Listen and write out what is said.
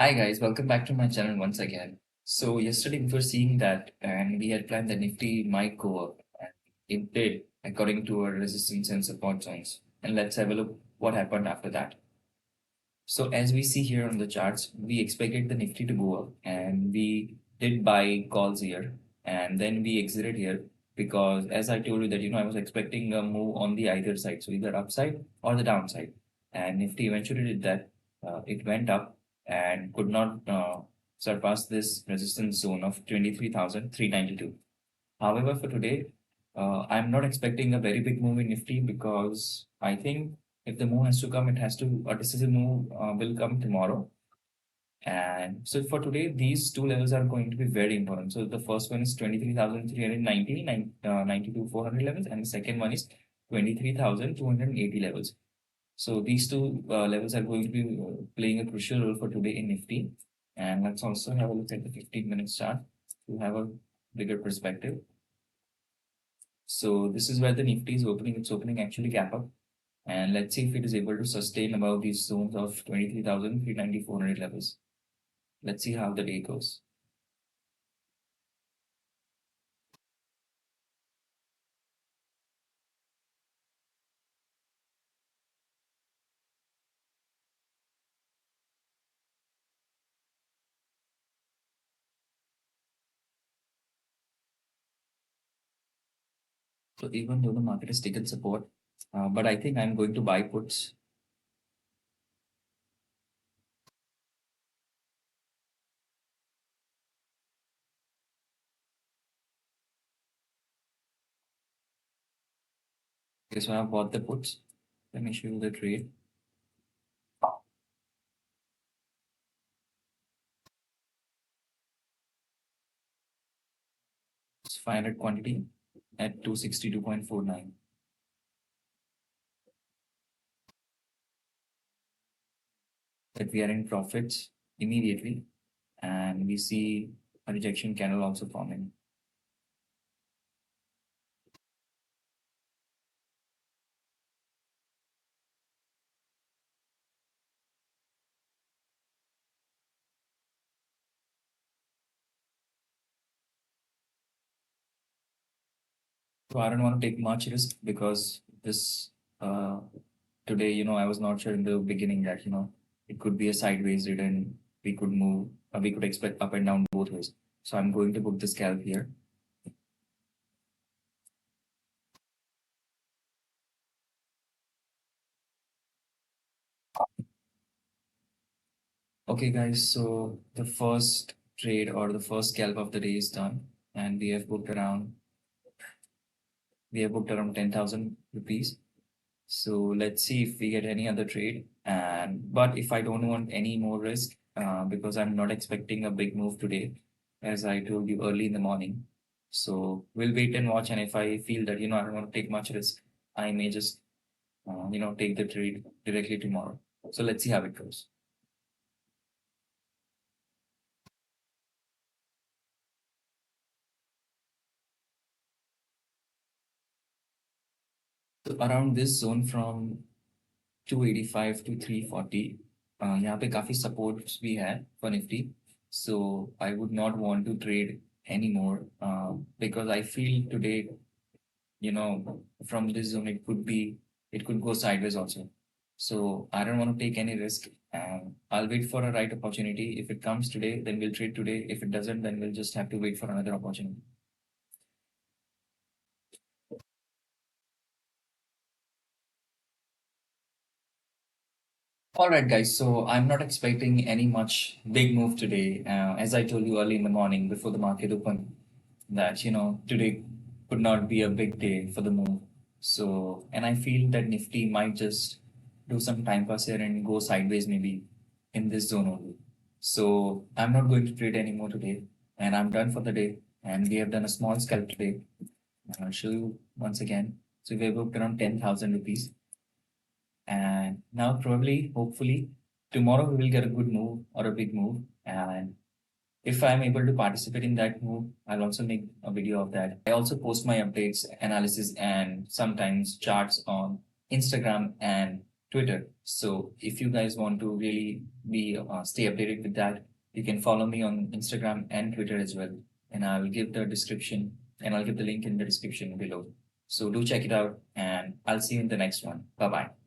Hi guys, welcome back to my channel once again. So yesterday we were seeing that and we had planned that Nifty might go up and it did according to our resistance and support zones. And let's have a look what happened after that. So as we see here on the charts, we expected the Nifty to go up and we did buy calls here and then we exited here because as I told you that I was expecting a move on the either side, so either upside or the downside. And Nifty eventually did that. It went up and could not surpass this resistance zone of 23,392. However, for today, I'm not expecting a very big move in Nifty because I think if the move has to come, it has to, a decisive move will come tomorrow. And so for today, these two levels are going to be very important. So the first one is 23,390, 92,400 levels, and the second one is 23,280 levels. So these two levels are going to be playing a crucial role for today in Nifty. And let's also have a look at the 15-minute chart to have a bigger perspective. So this is where the Nifty is opening. It's opening actually gap up. And let's see if it is able to sustain above these zones of 23,390, 400 levels. Let's see how the day goes. So even though the market has taken support, but I think I'm going to buy puts. Okay, so I bought the puts. Let me show you the trade. It's 500 quantity at 262.49. That we are in profits immediately, and we see a rejection candle also forming. So I don't want to take much risk because this today, I was not sure in the beginning that it could be a sideways return. We could move, we could expect up and down both ways. So I'm going to book the scalp here. Okay, guys. So the first trade or the first scalp of the day is done, and we have booked around 10,000 rupees. So let's see if we get any other trade. And but if I don't want any more risk, because I'm not expecting a big move today, as I told you early in the morning. So we'll wait and watch. And if I feel that I don't want to take much risk, I may just take the trade directly tomorrow. So let's see how it goes. So around this zone from 285 to 340, यहाँ पे काफी supports भी है for Nifty. So I would not want to trade anymore because I feel today, from this zone it could go sideways also. So I don't want to take any risk. I'll wait for a right opportunity. If it comes today, then we'll trade today. If it doesn't, then we'll just have to wait for another opportunity. All right, guys. So I'm not expecting any much big move today. As I told you early in the morning before the market opened, that today could not be a big day for the move. So, and I feel that Nifty might just do some time pass here and go sideways maybe in this zone only. So I'm not going to trade anymore today, and I'm done for the day. And we have done a small scalp today. I'll show you once again. So we have booked around 10,000 rupees. And now probably, hopefully, tomorrow we will get a good move or a big move. And if I'm able to participate in that move, I'll also make a video of that. I also post my updates, analysis, and sometimes charts on Instagram and Twitter. So if you guys want to really be stay updated with that, you can follow me on Instagram and Twitter as well. And I'll give the description and I'll give the link in the description below. So do check it out and I'll see you in the next one. Bye bye.